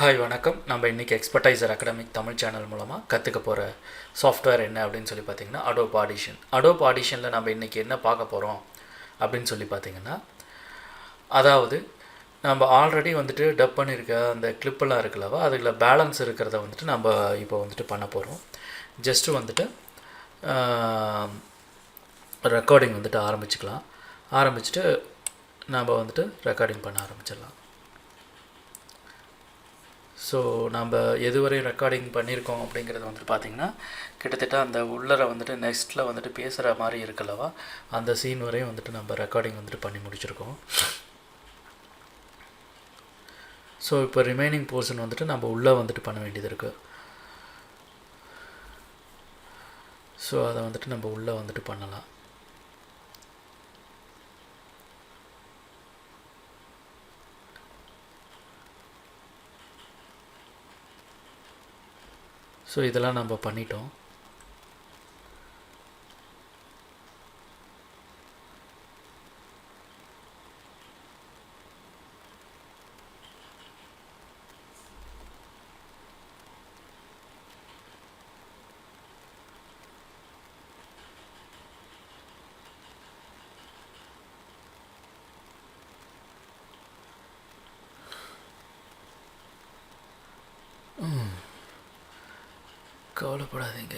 Hi வணக்கம். நம்ம இன்றைக்கி எக்ஸ்பர்டைசர் அகாடமிக் தமிழ் சேனல் மூலமாக கற்றுக்க போகிற சாஃப்ட்வேர் என்ன அப்படின்னு சொல்லி பார்த்திங்கன்னா அடோப் ஆடிஷனில் நம்ம இன்றைக்கி என்ன பார்க்க போகிறோம் அப்படின்னு சொல்லி பார்த்திங்கன்னா, அதாவது நம்ம ஆல்ரெடி வந்துட்டு டப் பண்ணியிருக்க அந்த கிளிப்பெல்லாம் இருக்குல்லவா, அதில் பேலன்ஸ் இருக்கிறத வந்துட்டு நம்ம இப்போ வந்துட்டு பண்ண போகிறோம். ஜஸ்ட்டு வந்துட்டு ரெக்கார்டிங் வந்துட்டு ஆரம்பிச்சுட்டு நம்ம வந்துட்டு ரெக்கார்டிங் பண்ண ஆரம்பிச்சிடலாம். ஸோ நம்ம எதுவரை ரெக்கார்டிங் பண்ணியிருக்கோம் அப்படிங்கிறது வந்துட்டு பார்த்திங்கன்னா, கிட்டத்தட்ட அந்த உள்ளரை வந்துட்டு நெக்ஸ்ட்டில் வந்துட்டு பேசுகிற மாதிரி இருக்குல்லவா, அந்த சீன் வரையும் வந்துட்டு நம்ம ரெக்கார்டிங் வந்துட்டு பண்ணி முடிச்சிருக்கோம். ஸோ இப்போ ரிமைனிங் போர்ஷன் வந்துட்டு நம்ம உள்ளே வந்துட்டு பண்ண வேண்டியது இருக்குது. ஸோ அதை வந்துட்டு நம்ம உள்ளே வந்துட்டு பண்ணலாம். ஸோ இதெல்லாம் நம்ம பண்ணிட்டோம். கவலைப்படாதீங்க,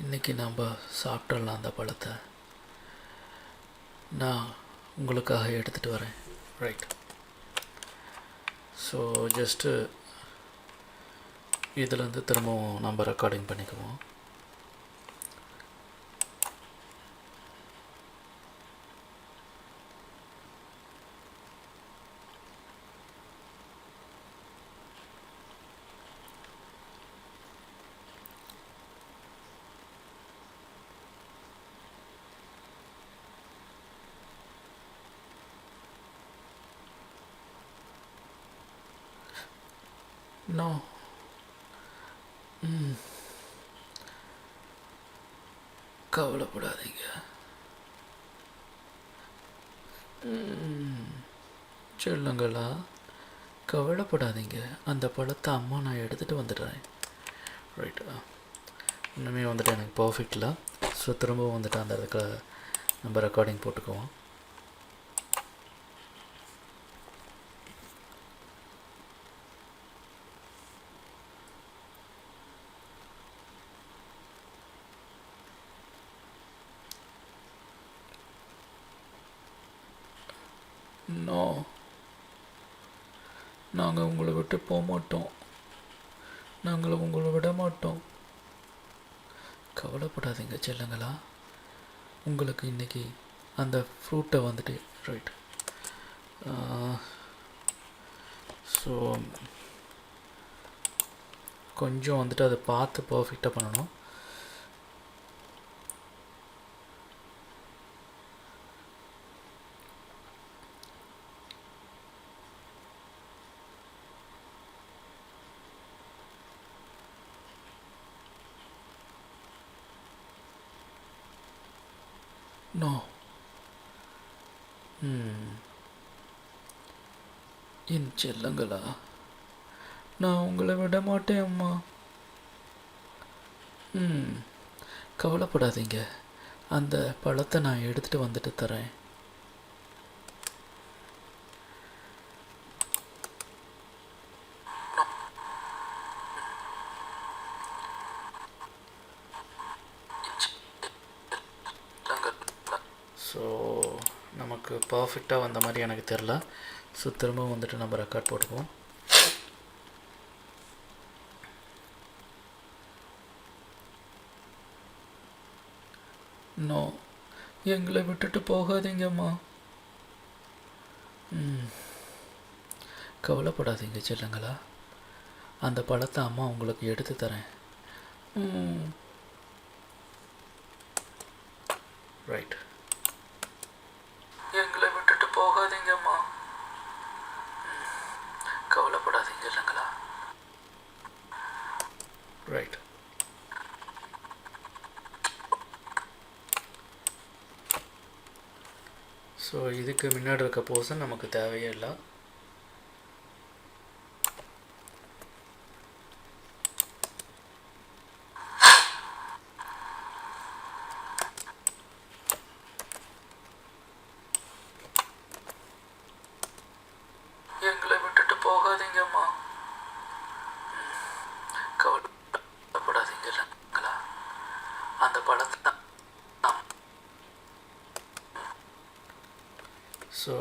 இன்றைக்கி நம்ம சாப்பிட்றலாம். அந்த பழத்தை நான் உங்களுக்காக எடுத்துகிட்டு வரேன். ரைட். ஸோ ஜஸ்ட்டு இதிலேருந்து திரும்பவும் நம்ம ரெக்கார்டிங் பண்ணிக்குவோம். நோ, கவலைப்படாதீங்க. சொல்லுங்களா, கவலைப்படாதீங்க, அந்த பழத்தை அம்மா நான் எடுத்துகிட்டு வந்துடுறேன். ரைட்டா, இன்னுமே வந்துட்டு எனக்கு பர்ஃபெக்டில். ஸோ திரும்பவும் வந்துட்டு அந்த இடத்துல நம்ம ரெக்கார்டிங் போட்டுக்குவோம். நோ, நாங்கள் உங்களை விட்டு போக மாட்டோம், நாங்கள் உங்களை விட மாட்டோம். கவலைப்படாதீங்க செல்லுங்களா, உங்களுக்கு இன்றைக்கி அந்த ஃப்ரூட்டை வந்துட்டு ரைட். ஸோ கொஞ்சம் வந்துட்டு அதை பார்த்து பர்ஃபெக்டாக பண்ணணும். நோ, என் செல்லுங்களா, நான் உங்களை விட மாட்டேன் அம்மா. கவலைப்படாதீங்க, அந்த பழத்தை நான் எடுத்துகிட்டு வந்துட்டு தரேன். ஸோ நமக்கு பர்ஃபெக்டாக வந்த மாதிரி எனக்கு தெரில. ஸோ திரும்பவும் வந்துட்டு நம்ம ரெக்கார்ட் போட்டுக்குவோம். நோ, எங்களை விட்டுட்டு போகாதீங்கம்மா. கவலைப்படாதீங்க செல்லுங்களா, அந்த பழத்தை அம்மா உங்களுக்கு எடுத்து தரேன். ரைட். எங்களை விட்டுட்டு போகாதீங்கம்மா. கவலைப்படாதீங்க இல்லைங்களா. ரைட். ஸோ இதுக்கு முன்னாடி இருக்க போர்ஷன் நமக்கு தேவையே இல்லை. ஸோ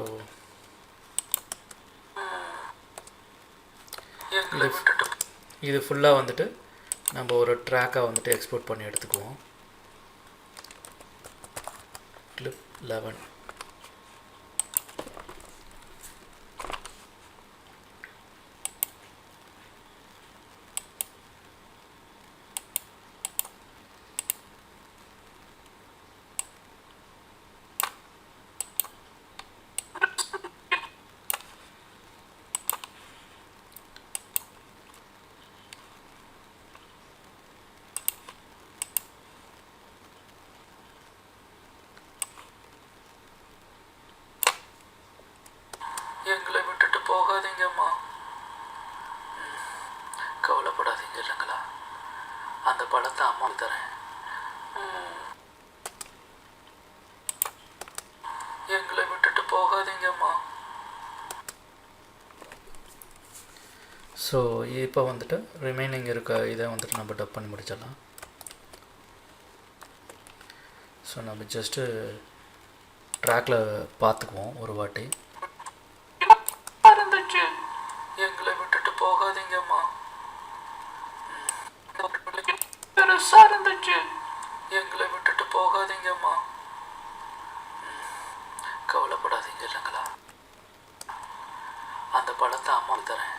இது ஃபுல்லாக வந்துட்டு நம்ம ஒரு ட்ராக்காக வந்துட்டு எக்ஸ்போர்ட் பண்ணி எடுத்துக்குவோம். கிளிப் 11 எங்களை விட்டுட்டு போகாதீங்கம்மா. கவலைப்படாதீங்க இல்லைங்களா, அந்த படத்தை அம்மா தரேன். எங்களை விட்டுட்டு போகாதீங்கம்மா. ஸோ இப்போ வந்துட்டு ரிமைனிங் இருக்க இதை வந்துட்டு நம்ம டப் பண்ணி முடிச்சிடலாம். ஸோ நம்ம ஜஸ்ட்டு ட்ராக்கில் பார்த்துக்குவோம் ஒரு வாட்டி. இருந்துச்சு, எங்களை விட்டுட்டு போகாதீங்கம்மா. பெருசா இருந்துச்சு, எங்களை விட்டுட்டு போகாதீங்கம்மா. கவலைப்படாதீங்க இல்லைங்களா, அந்த படத்தை அம்மா தரேன்.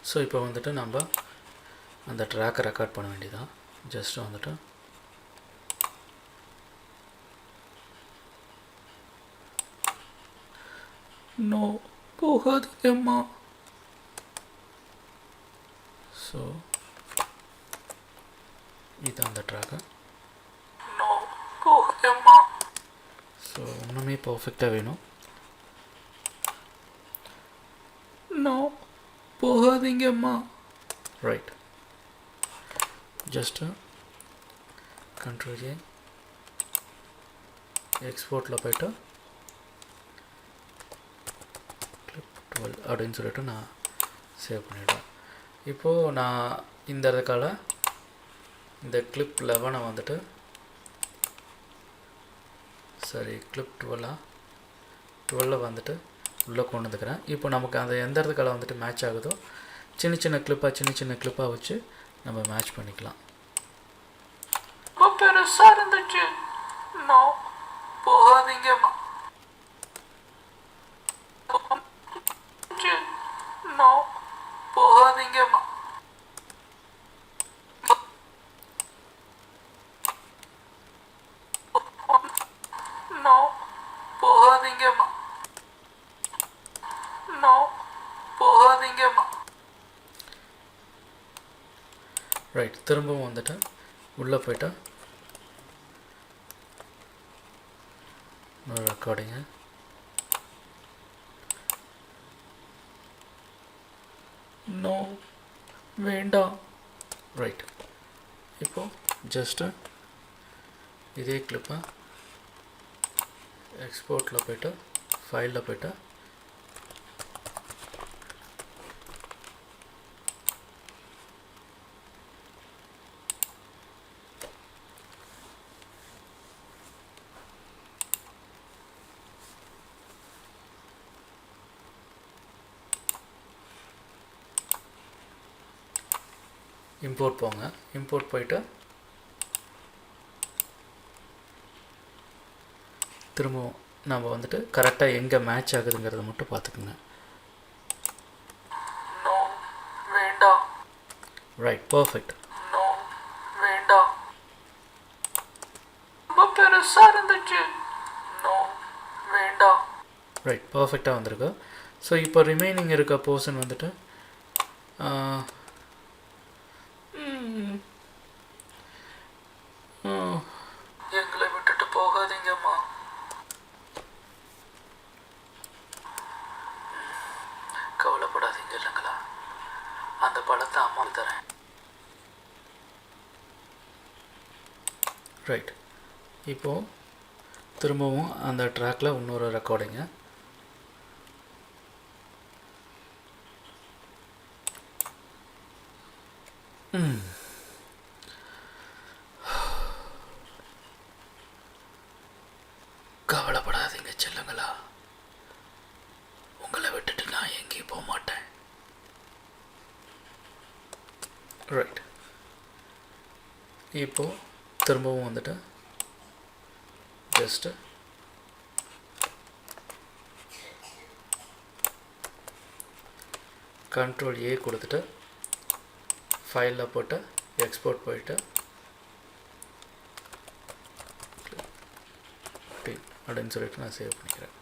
ஸோ இப்போ வந்துட்டு நம்ம அந்த ட்ராக்கை ரெக்கார்ட் பண்ண வேண்டியதான். ஜஸ்ட் வந்துட்டு நோ போகாதீங்கம்மா. ஸோ இது அந்த ட்ராக்கு. நோ போகாதீங்கம்மா. ஸோ இன்னுமே பர்ஃபெக்டாக வேணும். நோ போகாதீங்கம்மா. ரைட், ஜஸ்ட்டு கண்ட்ரோல் ஏ எக்ஸ்போர்ட்டில் போய்ட்டு கிளிப் 12 அப்படின்னு சொல்லிட்டு நான் சேவ் பண்ணிவிடுவேன். இப்போது நான் இந்த இடத்துக்கால இந்த கிளிப் 11 வந்துட்டு சரி கிளிப் 12 வந்துட்டு உள்ளே கொண்டு வந்துக்கிறேன். இப்போ நமக்கு அந்த எந்த இடத்துக்கால வந்துட்டு மேட்ச் ஆகுதோ சின்ன சின்ன கிளிப்பாக வச்சு நம்ம மேட்ச் பண்ணிக்கலாம். பெருசா இருந்துச்சு, நோ போகாதீங்கம்மா. நோ போகாதீங்கம்மா. நோ போகாதீங்கம்மா. நோ போகாதீங்கம்மா. ரைட், திரும்பவும் வந்துட்டு உள்ளே போய்ட்டு இன்னொரு ரெக்கார்டிங்கு. நோ வேண்டாம். ரைட், இப்போது ஜஸ்ட்டு இதே கிளிப்பை எக்ஸ்போர்ட்டில் போய்ட்டு ஃபைலில் போய்ட்டு இம்போர்ட் போங்க. இம்போர்ட் போயிட்டு திரும்பவும் நம்ம வந்துட்டு கரெக்டாக எங்கே மேட்ச் ஆகுதுங்கிறத மட்டும் பார்த்துக்குங்க. நோ வேண்டாம். Right, perfect. நோ வேண்டாம். ரொம்ப பெருசா இருந்துச்சு, நோ வேண்டாம். ரைட், பர்ஃபெக்டாக வந்திருக்கு. ஸோ இப்போ ரிமைனிங் இருக்க போர்ஷன் வந்துட்டு எங்களை விட்டுட்டு போகாதீங்கம்மா. கவலைப்படாதீங்க இல்லைங்களா, அந்த படத்தை அம்மா தரேன். ரைட், இப்போது திரும்பவும் அந்த ட்ராக்கில் இன்னொரு ரெக்கார்டிங்கு. கவலைப்படாதீங்க செல்லுங்களா, உங்களை விட்டுட்டு நான் எங்கேயும் போக மாட்டேன். ரைட், இப்போது திரும்பவும் வந்துட்டு ஜஸ்ட்டு Ctrl A கொடுத்துட்டு ஃபைலில் போட்டு எக்ஸ்போர்ட் போயிட்டு அப்படின்னு சொல்லிட்டு நான் சேவ் பண்ணிக்கிறேன்.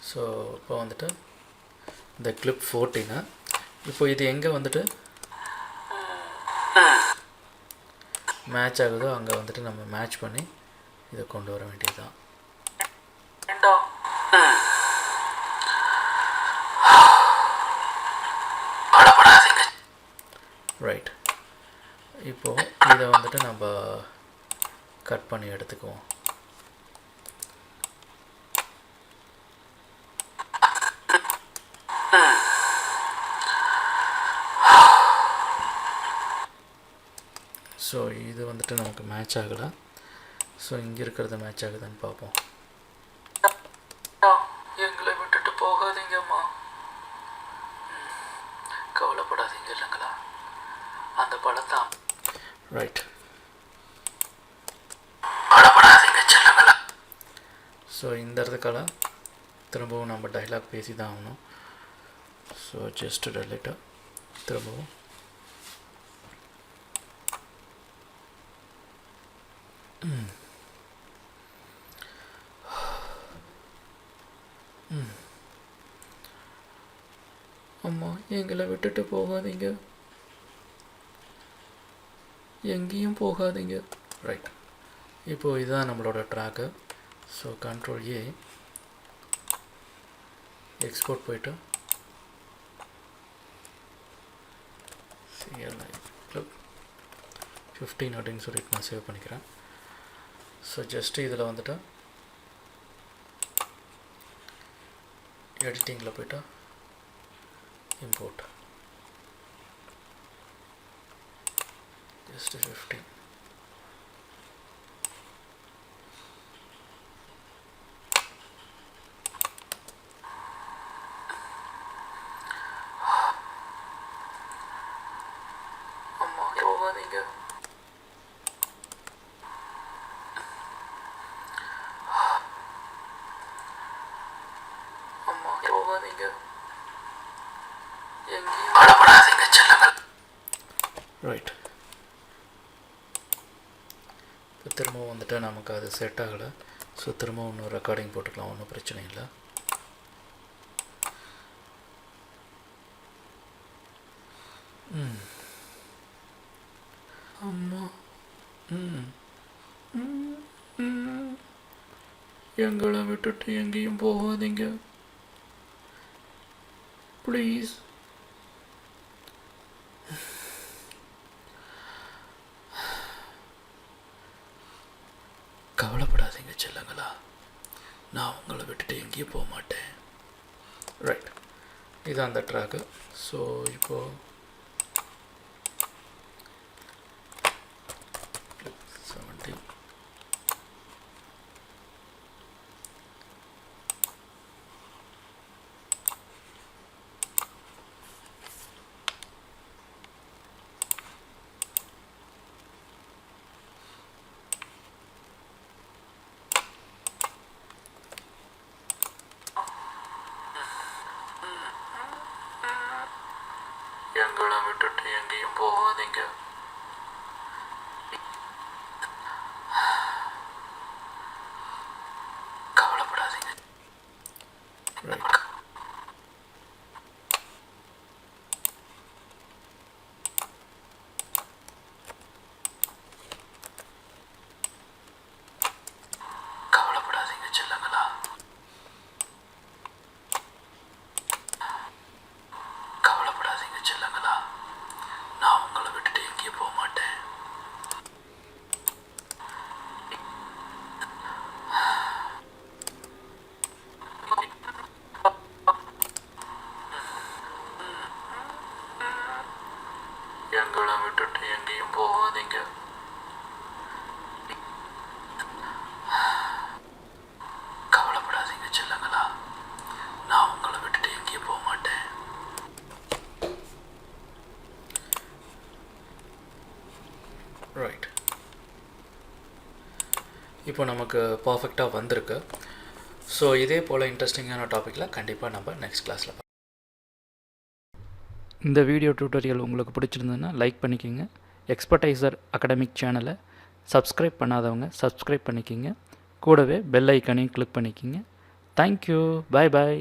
ஸோ இப்போ வந்துட்டு இந்த கிளிப் 14 இப்போ இது எங்கே வந்துட்டு மேட்ச் ஆகுதோ அங்கே வந்துட்டு நம்ம மேட்ச் பண்ணி இதை கொண்டு வர வேண்டியது தான். ரைட், இப்போது இதை வந்துட்டு நம்ம கட் பண்ணி எடுத்துக்குவோம். ஸோ இது வந்துட்டு நமக்கு மேட்ச் ஆகலை. ஸோ இங்கே இருக்கிறது மேட்ச் ஆகுதுன்னு பார்ப்போம். எங்களை விட்டுட்டு போகாதீங்கம்மா. கவலைப்படாதீங்க இல்லைங்களா, அந்த படத்தை. ரைட், கவலைப்படாதீங்க செல்லுங்களா. ஸோ இந்த இடத்துக்கால திரும்பவும் நம்ம டைலாக் பேசி தான் ஆகணும். ஸோ ஜஸ்ட் டெலிட்டா திரும்பவும் அம்மா எங்களை விட்டுட்டு போகாதீங்க, எங்கேயும் போகாதீங்க. ரைட், இப்போது இதுதான் நம்மளோட track. So Ctrl A export போய்ட்டு CLI கிளிப் 15 அப்படின்னு சொல்லிட்டு நான் சேவ் பண்ணிக்கிறேன். ஸோ ஜஸ்ட்டு இதில் வந்துட்டு எடிட்டிங்கில் போய்ட்டு import just 15. அம்மா போகாதீங்க. அம்மா போகாதீங்க, எங்கேயும் கவலைப்படாதீங்க செல்லுங்கள். ரைட், இப்போ திரும்பவும் வந்துட்டு நமக்கு அது செட் ஆகலை. ஸோ திரும்ப இன்னும் ரெக்கார்டிங் போட்டுக்கலாம், ஒன்றும் பிரச்சனை இல்லை. அம்மா எங்களை விட்டுட்டு எங்கேயும் போகாதீங்க ப்ளீஸ். கவலைப்படாதீங்க செல்லுங்களா, நான் உங்களை விட்டுட்டு எங்கேயும் போக மாட்டேன். ரைட், இதுதான் அந்த ட்ராக்கு. ஸோ இப்போது 17 எங்களை விட்டுட்டு எங்கேயும் போகாதீங்க. கவலைப்படாதீங்க. ரைட், கவலைப்படாதீங்க செல்லுங்களா. விட்டுட்டு எங்கேயும் போகாதீங்க. கவலைப்படாதீங்க செல்லங்களா, நான் உங்களை விட்டுட்டு எங்கேயும் போக மாட்டேன். ரைட், இப்போ நமக்கு பர்ஃபெக்டாக வந்திருக்கு. ஸோ இதே போல் இன்ட்ரெஸ்டிங்கான டாப்பிக்கில் கண்டிப்பாக நம்ம நெக்ஸ்ட் கிளாஸில் பார்க்கலாம். இந்த வீடியோ டியூட்டோரியல் உங்களுக்கு பிடிச்சிருந்ததுன்னா லைக் பண்ணிக்கோங்க. எக்ஸ்பர்டைசர் அகாடமிக் சேனலை சப்ஸ்கிரைப் பண்ணாதவங்க சப்ஸ்கிரைப் பண்ணிக்கோங்க. கூடவே பெல் ஐக்கானையும் கிளிக் பண்ணிக்கோங்க. தேங்க்யூ, பாய் பாய்.